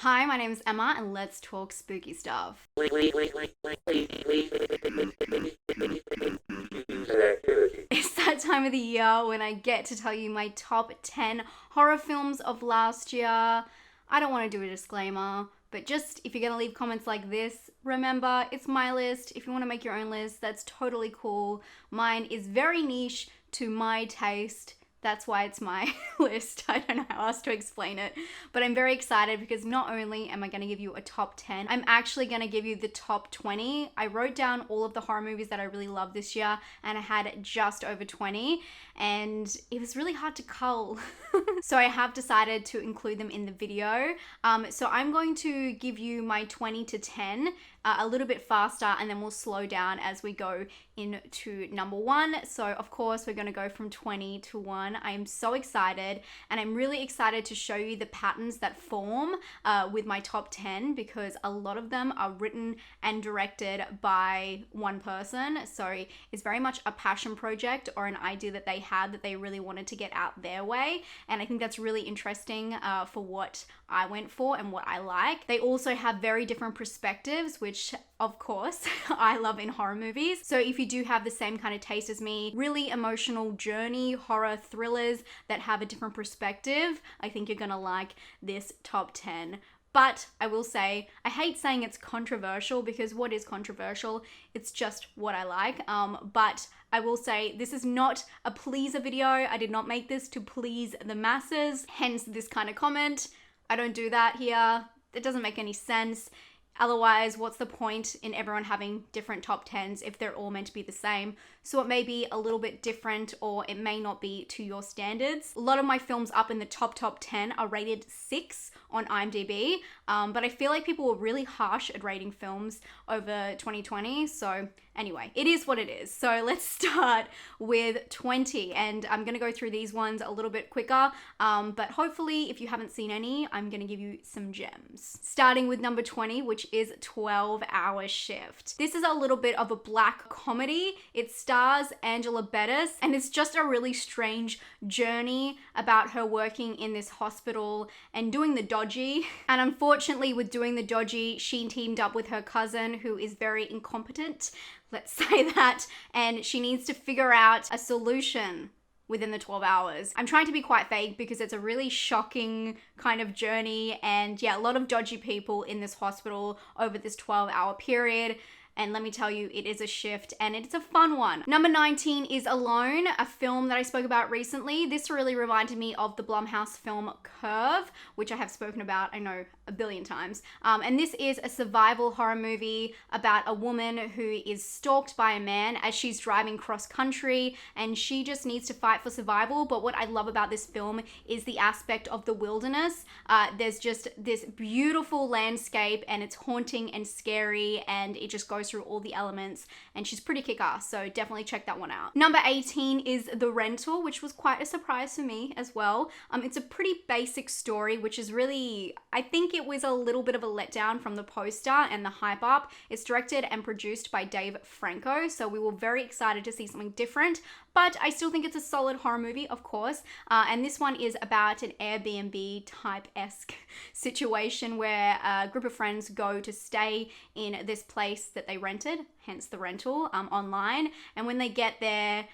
Hi, my name is Emma and let's talk spooky stuff. It's that time of the year when I get to tell you my top 10 horror films of last year. I don't want to do a disclaimer, but just if you're going to leave comments like this, remember it's my list. If you want to make your own list, that's totally cool. Mine is very niche to my taste. That's why it's my list. I don't know how else to explain it. But I'm very excited because not only am I going to give you a top 10, I'm actually going to give you the top 20. I wrote down all of the horror movies that I really loved this year and I had just over 20 and it was really hard to cull. So I have decided to include them in the video. So I'm going to give you my 20 to 10 a little bit faster and then we'll slow down as we go into number 1. So of course we're going to go from 20 to 1. I am so excited and I'm really excited to show you the patterns that form with my top 10 because a lot of them are written and directed by one person. So it's very much a passion project or an idea that they had that they really wanted to get out their way. And I think that's really interesting for what I went for and what I like. They also have very different perspectives, which of course I love in horror movies. So if you do have the same kind of taste as me, really emotional journey horror thrillers that have a different perspective, I think you're gonna like this top 10. But I will say, I hate saying it's controversial because what is controversial? It's just what I like. But I will say this is not a pleaser video. I did not make this to please the masses, hence this kind of comment. I don't do that here. It doesn't make any sense. Otherwise, what's the point in everyone having different top 10s if they're all meant to be the same? So it may be a little bit different or it may not be to your standards. A lot of my films up in the top 10 are rated 6 on IMDb, but I feel like people were really harsh at rating films over 2020. So anyway, it is what it is. So let's start with 20 and I'm gonna go through these ones a little bit quicker, but hopefully if you haven't seen any, I'm gonna give you some gems. Starting with number 20, which is 12 Hour Shift. This is a little bit of a black comedy. It stars Angela Bettis and it's just a really strange journey about her working in this hospital and doing the dodgy. And unfortunately with doing the dodgy, she teamed up with her cousin who is very incompetent, let's say that, and she needs to figure out a solution within the 12 hours. I'm trying to be quite vague because it's a really shocking kind of journey and yeah, a lot of dodgy people in this hospital over this 12-hour period. And let me tell you, it is a shift and it's a fun one. Number 19 is Alone, a film that I spoke about recently. This really reminded me of the Blumhouse film Curve, which I have spoken about, I know, a billion times. And this is a survival horror movie about a woman who is stalked by a man as she's driving cross country and she just needs to fight for survival. But what I love about this film is the aspect of the wilderness. There's just this beautiful landscape and it's haunting and scary and it just goes through all the elements and she's pretty kick-ass, so definitely check that one out. Number 18 is The Rental, which was quite a surprise for me as well. It's a pretty basic story, which is really, I think it was a little bit of a letdown from the poster and the hype up. It's directed and produced by Dave Franco, so we were very excited to see something different, but I still think it's a solid horror movie, of course. And this one is about an Airbnb type-esque situation where a group of friends go to stay in this place that they rented, hence the rental, online. And when they get there,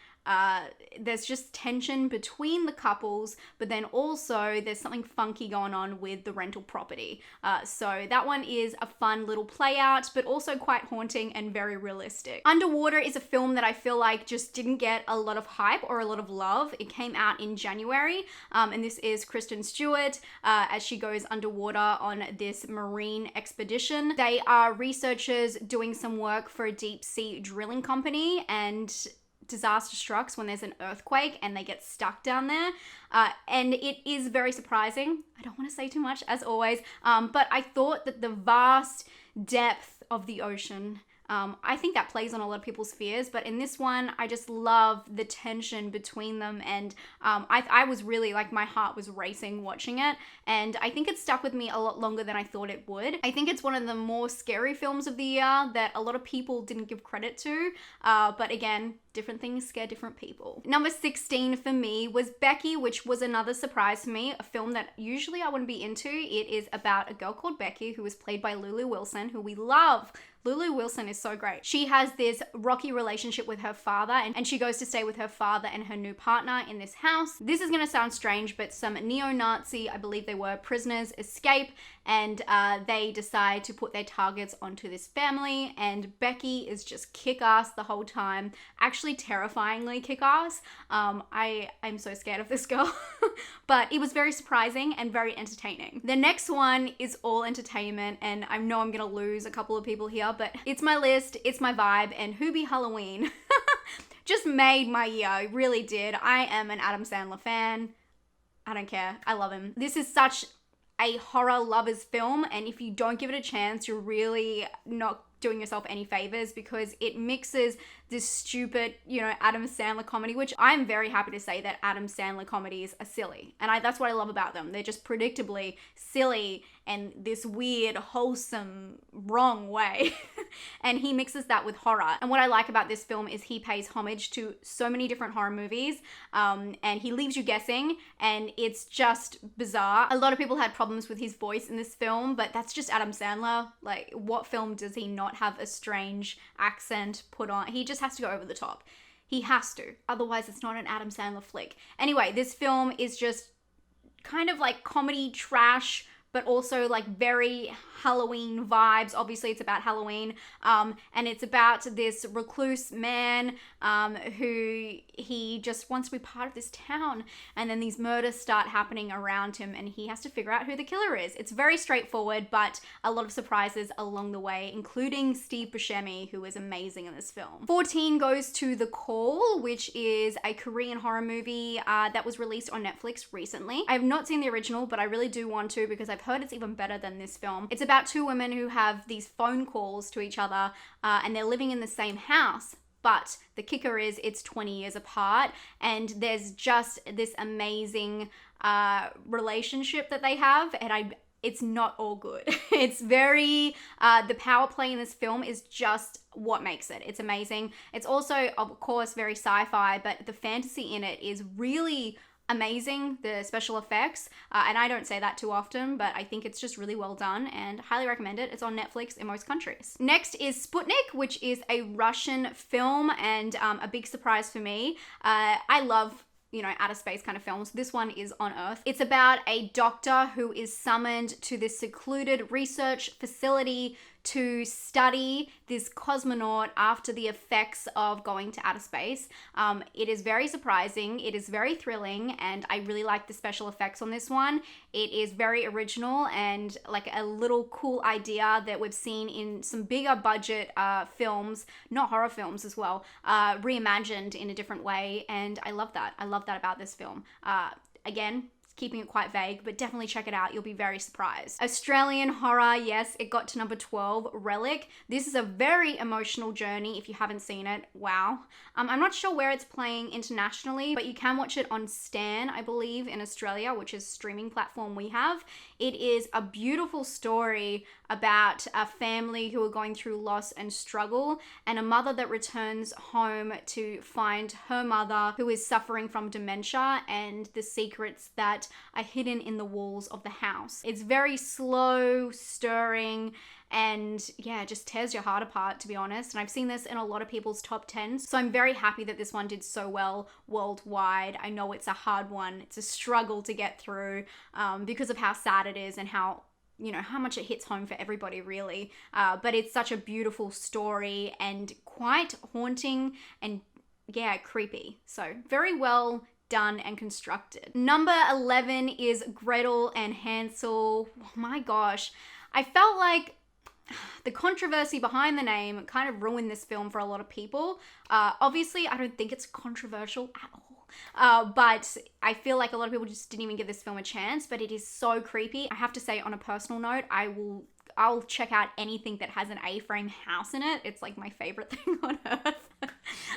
there's just tension between the couples, but then also there's something funky going on with the rental property. So that one is a fun little play out, but also quite haunting and very realistic. Underwater is a film that I feel like just didn't get a lot of hype or a lot of love. It came out in January, and this is Kristen Stewart as she goes underwater on this marine expedition. They are researchers doing some work for a deep sea drilling company and disaster strikes when there's an earthquake and they get stuck down there. And it is very surprising. I don't want to say too much as always, but I thought that the vast depth of the ocean I think that plays on a lot of people's fears, but in this one, I just love the tension between them, and I was really, like, my heart was racing watching it, and I think it stuck with me a lot longer than I thought it would. I think it's one of the more scary films of the year that a lot of people didn't give credit to, but again, different things scare different people. Number 16 for me was Becky, which was another surprise for me, a film that usually I wouldn't be into. It is about a girl called Becky who is played by Lulu Wilson, who we love. Lulu Wilson is so great. She has this rocky relationship with her father, and she goes to stay with her father and her new partner in this house. This is gonna sound strange, but some neo-Nazi, I believe they were, prisoners escape, and they decide to put their targets onto this family, and Becky is just kick-ass the whole time. Actually terrifyingly kick-ass. I'm so scared of this girl. But it was very surprising and very entertaining. The next one is all entertainment, and I know I'm gonna lose a couple of people here, but it's my list, it's my vibe, and HUBIE Halloween just made my year. It really did. I am an Adam Sandler fan. I don't care. I love him. This is such a horror lover's film, and if you don't give it a chance, you're really not doing yourself any favors, because it mixes this stupid, Adam Sandler comedy, which I'm very happy to say that Adam Sandler comedies are silly. And that's what I love about them. They're just predictably silly and this weird, wholesome, wrong way. And he mixes that with horror. And what I like about this film is he pays homage to so many different horror movies, and he leaves you guessing, and it's just bizarre. A lot of people had problems with his voice in this film, but that's just Adam Sandler. Like, what film does he not have a strange accent put on? He just has to go over the top. He has to. Otherwise, it's not an Adam Sandler flick. Anyway, this film is just kind of like comedy trash, but also like very Halloween vibes. Obviously, it's about Halloween, and it's about this recluse man who he just wants to be part of this town, and then these murders start happening around him, and he has to figure out who the killer is. It's very straightforward, but a lot of surprises along the way, including Steve Buscemi, who is amazing in this film. 14 goes to The Call, which is a Korean horror movie that was released on Netflix recently. I have not seen the original, but I really do want to, because I've heard it's even better than this film. It's about two women who have these phone calls to each other, and they're living in the same house. But the kicker is it's 20 years apart, and there's just this amazing relationship that they have, and it's not all good. It's very, the power play in this film is just what makes it. It's amazing. It's also, of course, very sci-fi, but the fantasy in it is really amazing, the special effects, and I don't say that too often, but I think it's just really well done and highly recommend it. It's on Netflix in most countries. Next is Sputnik, which is a Russian film, and a big surprise for me. I love outer space kind of films. This one is on Earth. It's about a doctor who is summoned to this secluded research facility to study this cosmonaut after the effects of going to outer space. It is very surprising, it is very thrilling, and I really like the special effects on this one. It is very original and like a little cool idea that we've seen in some bigger budget films, not horror films as well, reimagined in a different way, and I love that. I love that about this film. Again, keeping it quite vague, but definitely check it out. You'll be very surprised. Australian horror, yes, it got to number 12, Relic. This is a very emotional journey if you haven't seen it. Wow. I'm not sure where it's playing internationally, but you can watch it on Stan, I believe, in Australia, which is a streaming platform we have. It is a beautiful story about a family who are going through loss and struggle, and a mother that returns home to find her mother who is suffering from dementia and the secrets that are hidden in the walls of the house. It's very slow, stirring, and yeah, it just tears your heart apart, to be honest. And I've seen this in a lot of people's top 10s, so I'm very happy that this one did so well worldwide. I know it's a hard one. It's a struggle to get through because of how sad it is and how much it hits home for everybody, really. But it's such a beautiful story and quite haunting and, yeah, creepy. So very well done and constructed. Number 11 is Gretel and Hansel. Oh my gosh. I felt like the controversy behind the name kind of ruined this film for a lot of people. Obviously, I don't think it's controversial at all. But I feel like a lot of people just didn't even give this film a chance, but it is so creepy. I have to say, on a personal note, I will I'll check out anything that has an A-frame house in it. It's like my favorite thing on earth.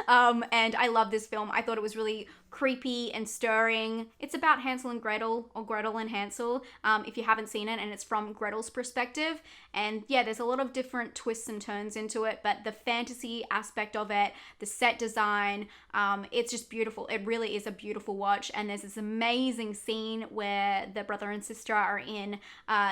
And I love this film. I thought it was really creepy and stirring. It's about Hansel and Gretel, or Gretel and Hansel, if you haven't seen it, and it's from Gretel's perspective. And yeah, there's a lot of different twists and turns into it, but the fantasy aspect of it, the set design, it's just beautiful. It really is a beautiful watch. And there's this amazing scene where the brother and sister are in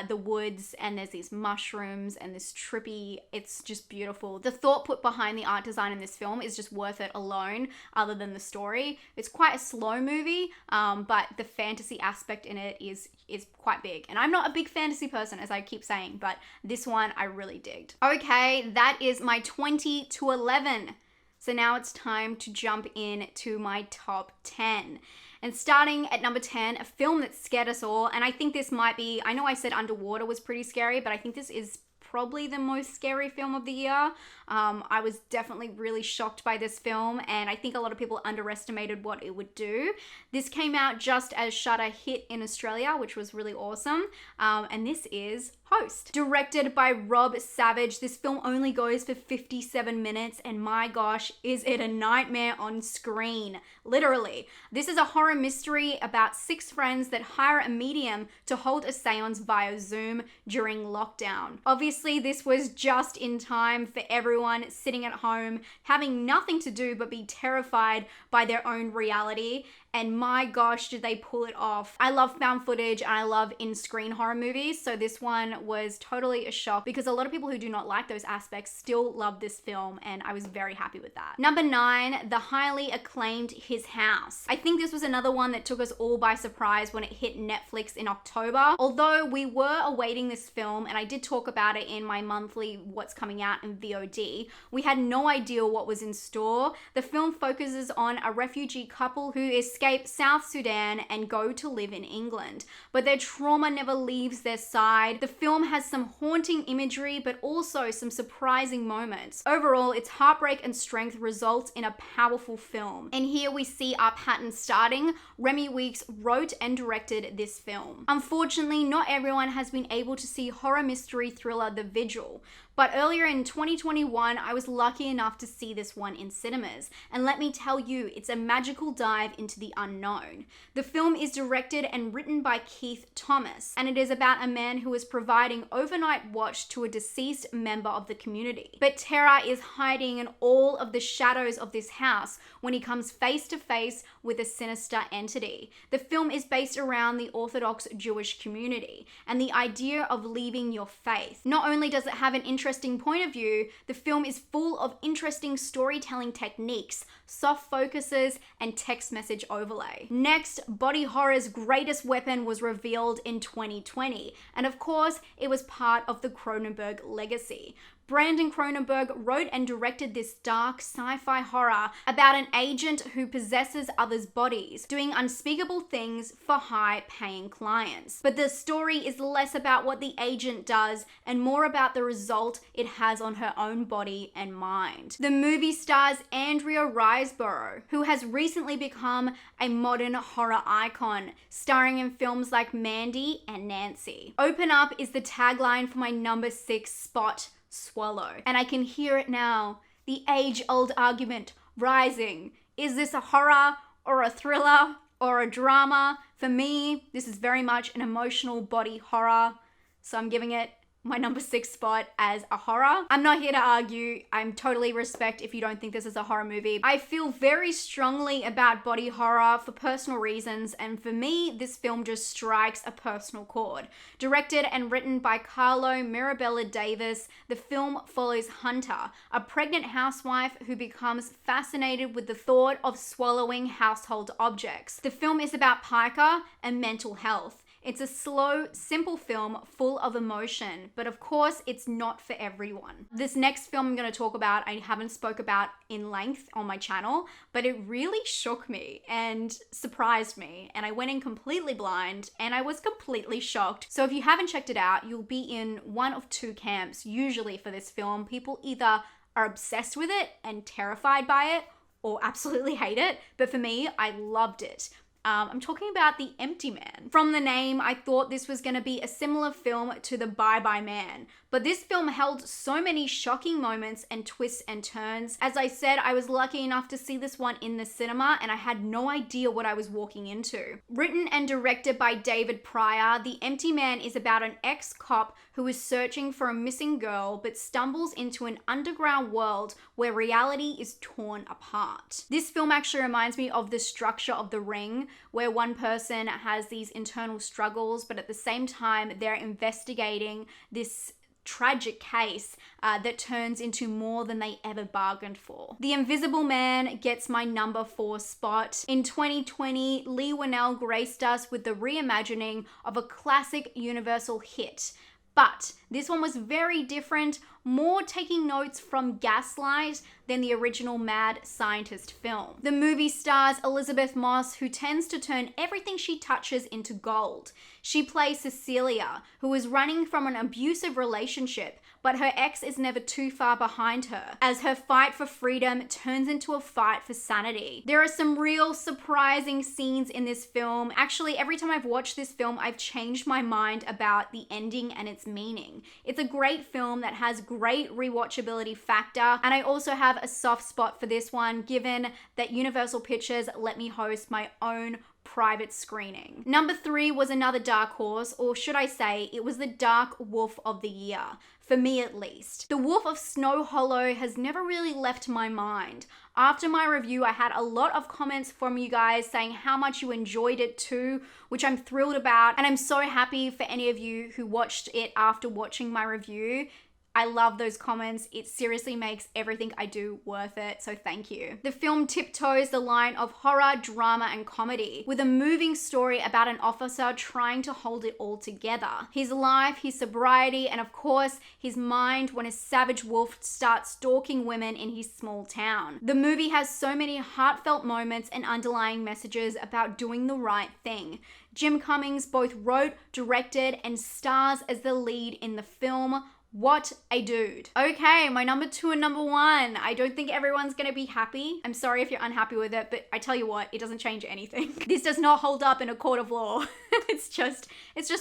the woods, and there's these mushrooms and this trippy, it's just beautiful. The thought put behind the art design in this film is just worth it alone, other than the story. It's quite a slow movie, but the fantasy aspect in it is quite big. And I'm not a big fantasy person, as I keep saying, but this one I really digged. Okay, that is my 20 to 11. So now it's time to jump in to my top 10. And starting at number 10, a film that scared us all, and I think this might be, I know I said Underwater was pretty scary, but I think this is probably the most scary film of the year. I was definitely really shocked by this film, and I think a lot of people underestimated what it would do. This came out just as Shudder hit in Australia, which was really awesome. And this is Host. Directed by Rob Savage, this film only goes for 57 minutes, and my gosh, is it a nightmare on screen. Literally. This is a horror mystery about 6 friends that hire a medium to hold a seance via Zoom during lockdown. Obviously, this was just in time for everyone sitting at home, having nothing to do but be terrified by their own reality. And my gosh, did they pull it off. I love found footage and I love in-screen horror movies, so this one was totally a shock because a lot of people who do not like those aspects still love this film, and I was very happy with that. Number 9, the highly acclaimed His House. I think this was another one that took us all by surprise when it hit Netflix in October. Although we were awaiting this film, and I did talk about it in my monthly what's coming out in VOD, we had no idea what was in store. The film focuses on a refugee couple who escape South Sudan and go to live in England, but their trauma never leaves their side. The film has some haunting imagery, but also some surprising moments. Overall, its heartbreak and strength results in a powerful film. And here we see our pattern starting. Remy Weeks wrote and directed this film. Unfortunately, not everyone has been able to see horror mystery thriller The Vigil, but earlier in 2021, I was lucky enough to see this one in cinemas. And let me tell you, it's a magical dive into the unknown. The film is directed and written by Keith Thomas, and it is about a man who is providing overnight watch to a deceased member of the community. But terror is hiding in all of the shadows of this house when he comes face to face with a sinister entity. The film is based around the Orthodox Jewish community and the idea of leaving your faith. Not only does it have an interesting point of view, the film is full of interesting storytelling techniques, soft focuses, and text message overlay. Next, body horror's greatest weapon was revealed in 2020, and of course, it was part of the Cronenberg legacy. Brandon Cronenberg wrote and directed this dark sci-fi horror about an agent who possesses others' bodies, doing unspeakable things for high-paying clients. But the story is less about what the agent does and more about the result it has on her own body and mind. The movie stars Andrea Riseborough, who has recently become a modern horror icon, starring in films like Mandy and Nancy. Open up is the tagline for my number 6 spot, Swallow. And I can hear it now. The age-old argument rising. Is this a horror or a thriller or a drama? For me, this is very much an emotional body horror. So I'm giving it my number 6 spot as a horror. I'm not here to argue. I'm totally respect if you don't think this is a horror movie. I feel very strongly about body horror for personal reasons, and for me, this film just strikes a personal chord. Directed and written by Carlo Mirabella Davis, the film follows Hunter, a pregnant housewife who becomes fascinated with the thought of swallowing household objects. The film is about Piker and mental health. It's a slow, simple film full of emotion, but of course, it's not for everyone. This next film I'm going to talk about, I haven't spoke about in length on my channel, but it really shook me and surprised me, and I went in completely blind, and I was completely shocked. So if you haven't checked it out, you'll be in one of 2 camps, usually for this film. People either are obsessed with it and terrified by it, or absolutely hate it, but for me, I loved it. I'm talking about The Empty Man. From the name, I thought this was going to be a similar film to The Bye Bye Man, but this film held so many shocking moments and twists and turns. As I said, I was lucky enough to see this one in the cinema and I had no idea what I was walking into. Written and directed by David Pryor, The Empty Man is about an ex-cop who is searching for a missing girl but stumbles into an underground world where reality is torn apart. This film actually reminds me of the structure of The Ring, where one person has these internal struggles, but at the same time, they're investigating this tragic case that turns into more than they ever bargained for. The Invisible Man gets my number 4 spot. In 2020, Leigh Whannell graced us with the reimagining of a classic Universal hit. But this one was very different, more taking notes from Gaslight than the original Mad Scientist film. The movie stars Elizabeth Moss, who tends to turn everything she touches into gold. She plays Cecilia, who is running from an abusive relationship, but her ex is never too far behind her, as her fight for freedom turns into a fight for sanity. There are some real surprising scenes in this film. Actually, every time I've watched this film, I've changed my mind about the ending and its meaning. It's a great film that has great rewatchability factor, and I also have a soft spot for this one, given that Universal Pictures let me host my own private screening. Number 3 was another dark horse, or should I say, it was the dark wolf of the year, for me at least. The Wolf of Snow Hollow has never really left my mind. After my review, I had a lot of comments from you guys saying how much you enjoyed it too, which I'm thrilled about, and I'm so happy for any of you who watched it after watching my review. I love those comments. It seriously makes everything I do worth it, so thank you. The film tiptoes the line of horror, drama, and comedy, with a moving story about an officer trying to hold it all together. His life, his sobriety, and of course, his mind when a savage wolf starts stalking women in his small town. The movie has so many heartfelt moments and underlying messages about doing the right thing. Jim Cummings both wrote, directed, and stars as the lead in the film. What a dude. Okay, my number 2 and number 1. I don't think everyone's gonna be happy. I'm sorry if you're unhappy with it, but I tell you what, it doesn't change anything. This does not hold up in a court of law. It's just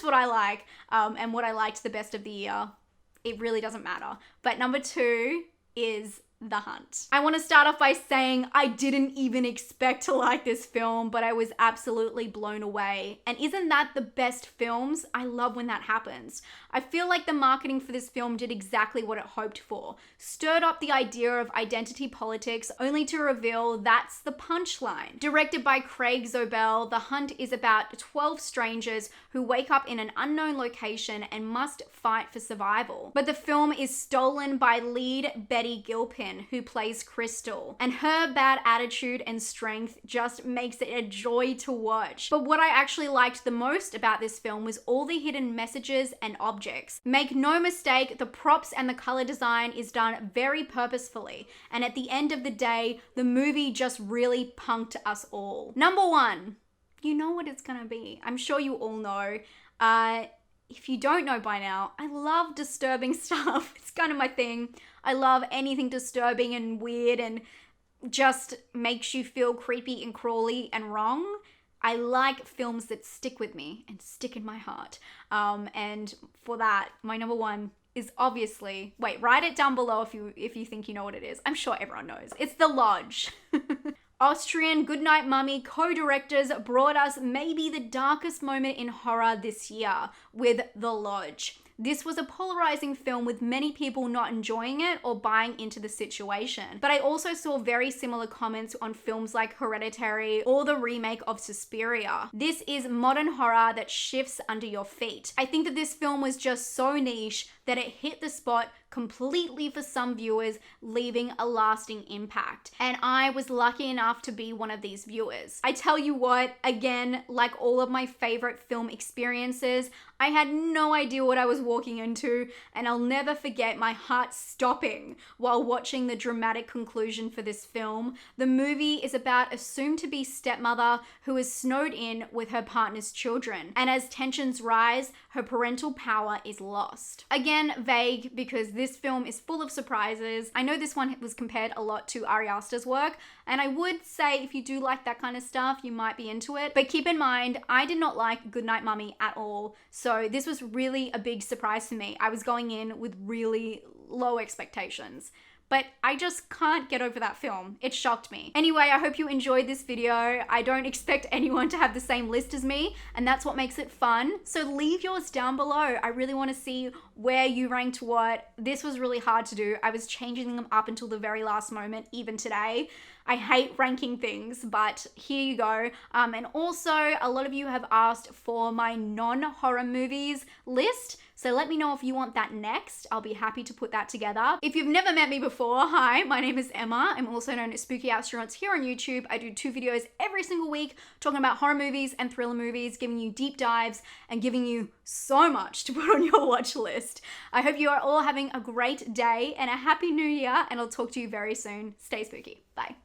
what I like, and what I liked the best of the year. It really doesn't matter. But number 2 is The Hunt. I want to start off by saying I didn't even expect to like this film, but I was absolutely blown away. And isn't that the best films? I love when that happens. I feel like the marketing for this film did exactly what it hoped for. Stirred up the idea of identity politics, only to reveal that's the punchline. Directed by Craig Zobel, The Hunt is about 12 strangers who wake up in an unknown location and must fight for survival. But the film is stolen by lead Betty Gilpin, who plays Crystal, and her bad attitude and strength just makes it a joy to watch. But what I actually liked the most about this film was all the hidden messages and objects. Make no mistake, the props and the color design is done very purposefully, and at the end of the day, the movie just really punked us all. Number 1, you know what it's gonna be. I'm sure you all know. If you don't know by now, I love disturbing stuff. It's kind of my thing. I love anything disturbing and weird and just makes you feel creepy and crawly and wrong. I like films that stick with me and stick in my heart. And for that, my number 1 is obviously, wait, write it down below if you think you know what it is. I'm sure everyone knows. It's The Lodge. Austrian Goodnight Mummy co-directors brought us maybe the darkest moment in horror this year with The Lodge. This was a polarizing film with many people not enjoying it or buying into the situation. But I also saw very similar comments on films like Hereditary or the remake of Suspiria. This is modern horror that shifts under your feet. I think that this film was just so niche that it hit the spot completely for some viewers, leaving a lasting impact. And I was lucky enough to be one of these viewers. I tell you what, again, like all of my favorite film experiences, I had no idea what I was walking into, and I'll never forget my heart stopping while watching the dramatic conclusion for this film. The movie is about a soon-to-be stepmother who is snowed in with her partner's children, and as tensions rise, her parental power is lost. Again, vague, because this This film is full of surprises. I know this one was compared a lot to Ari Aster's work, and I would say if you do like that kind of stuff, you might be into it. But keep in mind, I did not like Goodnight Mummy at all. So this was really a big surprise for me. I was going in with really low expectations. But I just can't get over that film. It shocked me. Anyway, I hope you enjoyed this video. I don't expect anyone to have the same list as me, and that's what makes it fun. So leave yours down below. I really want to see where you ranked what. This was really hard to do. I was changing them up until the very last moment, even today. I hate ranking things, but here you go. And also, a lot of you have asked for my non-horror movies list. So let me know if you want that next. I'll be happy to put that together. If you've never met me before, hi, my name is Emma. I'm also known as Spooky Astronauts here on YouTube. I do 2 videos every single week talking about horror movies and thriller movies, giving you deep dives and giving you so much to put on your watch list. I hope you are all having a great day and a happy new year, and I'll talk to you very soon. Stay spooky. Bye.